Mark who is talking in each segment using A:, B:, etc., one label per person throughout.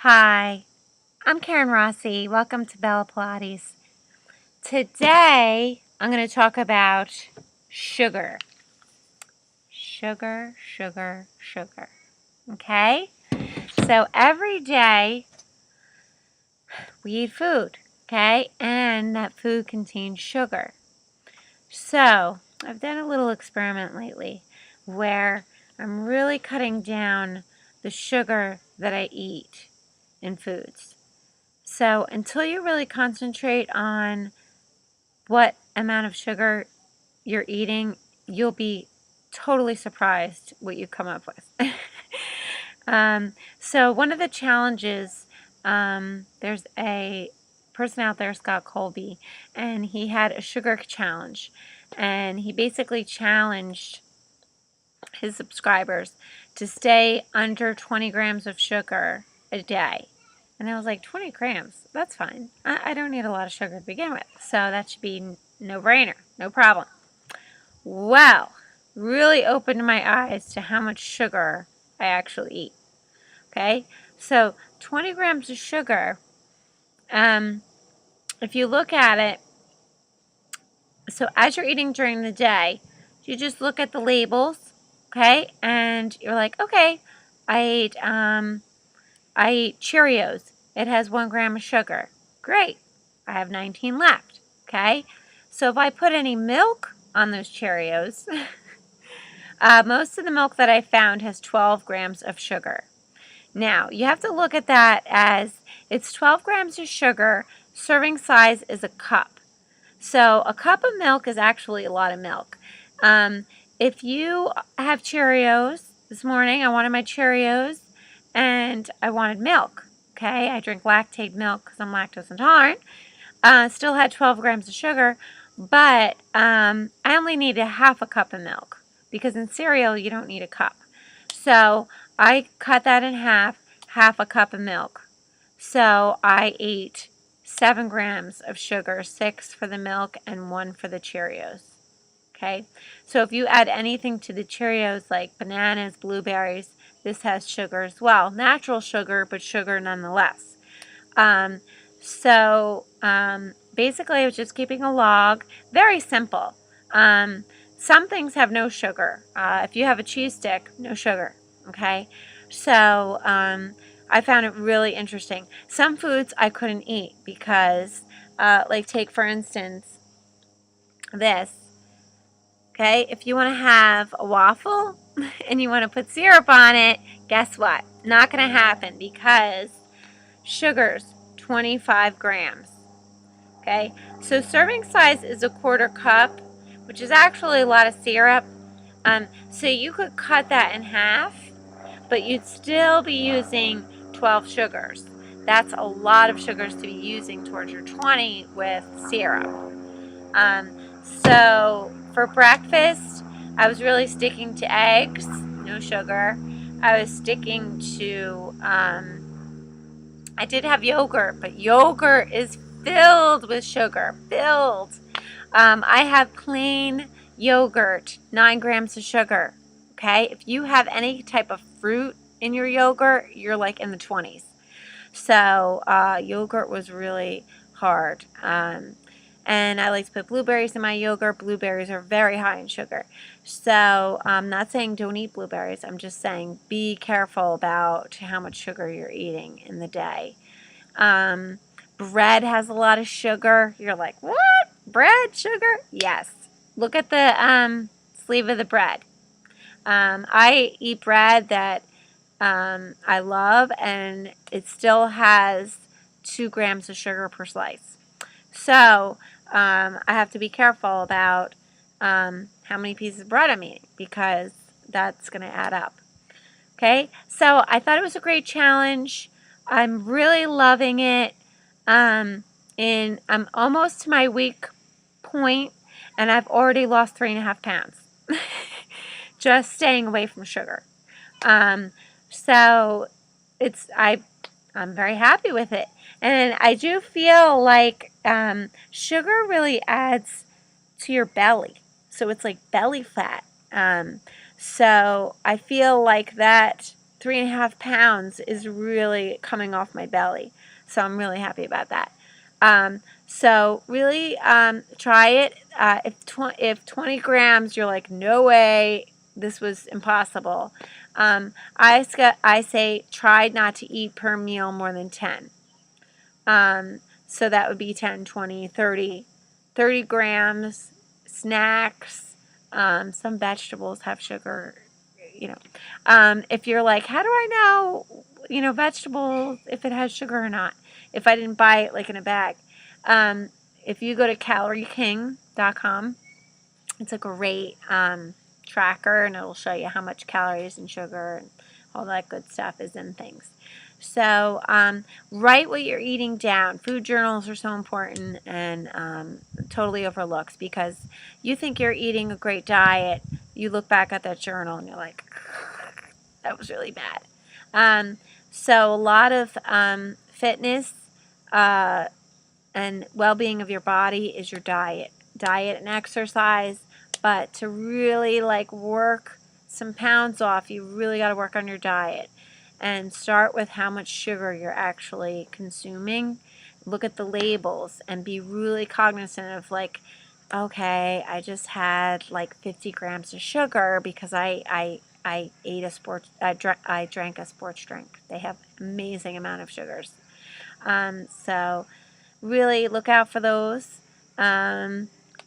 A: Hi, I'm Karen Rossi. Welcome to Bella Pilates. Today, I'm going to talk about sugar. Sugar, sugar, sugar. Okay? So every day, we eat food. Okay? And that food contains sugar. So, I've done a little experiment lately where I'm really cutting down the sugar that I eat in foods. So until you really concentrate on what amount of sugar you're eating, you'll be totally surprised what you come up with. So one of the challenges, there's a person out there, Scott Colby, and he had a sugar challenge. And he basically challenged his subscribers to stay under 20 grams of sugar a day. And I was like, 20 grams? That's fine. I don't need a lot of sugar to begin with. So that should be no-brainer. No problem. Well, really opened my eyes to how much sugar I actually eat. Okay? So 20 grams of sugar, if you look at it, so as you're eating during the day, you just look at the labels, okay? And you're like, okay, I ate Cheerios. It has 1 gram of sugar. Great. I have 19 left. Okay. So if I put any milk on those Cheerios, most of the milk that I found has 12 grams of sugar. Now, you have to look at that as it's 12 grams of sugar. Serving size is a cup. So a cup of milk is actually a lot of milk. If you have Cheerios, this morning I wanted my Cheerios and I wanted milk. Okay, I drink lactate milk because I'm lactose intolerant. Still had 12 grams of sugar, but I only needed half a cup of milk because in cereal you don't need a cup. So I cut that in half a cup of milk. So I ate 7 grams of sugar, 6 for the milk and 1 for the Cheerios. Okay, so if you add anything to the Cheerios like bananas, blueberries, this has sugar as well. Natural sugar, but sugar nonetheless. Basically, I was just keeping a log. Very simple. Some things have no sugar. If you have a cheese stick, no sugar. Okay, so I found it really interesting. Some foods I couldn't eat because, like take for instance, this. Okay, if you want to have a waffle and you want to put syrup on it, guess what? Not going to happen because sugar's 25 grams. Okay, so serving size is a 1/4 cup, which is actually a lot of syrup. So you could cut that in half, but you'd still be using 12 sugars. That's a lot of sugars to be using towards your 20 with syrup. So for breakfast, I was really sticking to eggs, no sugar. I was sticking to, I did have yogurt, but yogurt is filled with sugar, filled. I have plain yogurt, 9 grams of sugar. Okay, if you have any type of fruit in your yogurt, you're like in the 20s. So yogurt was really hard. And I like to put blueberries in my yogurt. Blueberries are very high in sugar. So I'm not saying don't eat blueberries. I'm just saying be careful about how much sugar you're eating in the day. Bread has a lot of sugar. You're like, what? Bread? Sugar? Yes. Look at the sleeve of the bread. I eat bread that I love, and it still has 2 grams of sugar per slice. So I have to be careful about how many pieces of bread I'm eating because that's going to add up. Okay, so I thought it was a great challenge. I'm really loving it. And I'm almost to my week point, and I've already lost 3.5 pounds. Just staying away from sugar. So I'm very happy with it. And I do feel like sugar really adds to your belly. So it's like belly fat. So I feel like that 3.5 pounds is really coming off my belly. So I'm really happy about that. So really try it. If 20 grams, you're like, no way, this was impossible. I say try not to eat per meal more than 10. So that would be 10, 20, 30 grams. Snacks. Some vegetables have sugar, you know. If you're like, how do I know, vegetables, if it has sugar or not? If I didn't buy it like in a bag. If you go to calorieking.com, it's a great tracker, and it'll show you how much calories and sugar and all that good stuff is in things. So write what you're eating down. Food journals are so important and totally overlooked, because you think you're eating a great diet. You look back at that journal and you're like, that was really bad. So a lot of fitness and well-being of your body is your diet and exercise. But to really work some pounds off, you really got to work on your diet and start with how much sugar you're actually consuming. Look at the labels and be really cognizant of okay, I just had 50 grams of sugar because I ate I drank a sports drink. They have amazing amount of sugars. So really look out for those.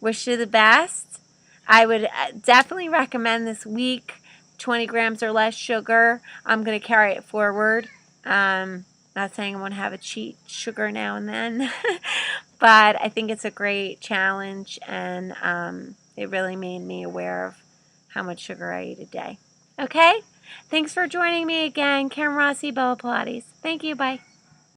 A: Wish you the best. I would definitely recommend this week 20 grams or less sugar. I'm going to carry it forward. Not saying I want to have a cheat sugar now and then, but I think it's a great challenge, and it really made me aware of how much sugar I eat a day. Okay? Thanks for joining me again. Karen Rossi, Bella Pilates. Thank you. Bye.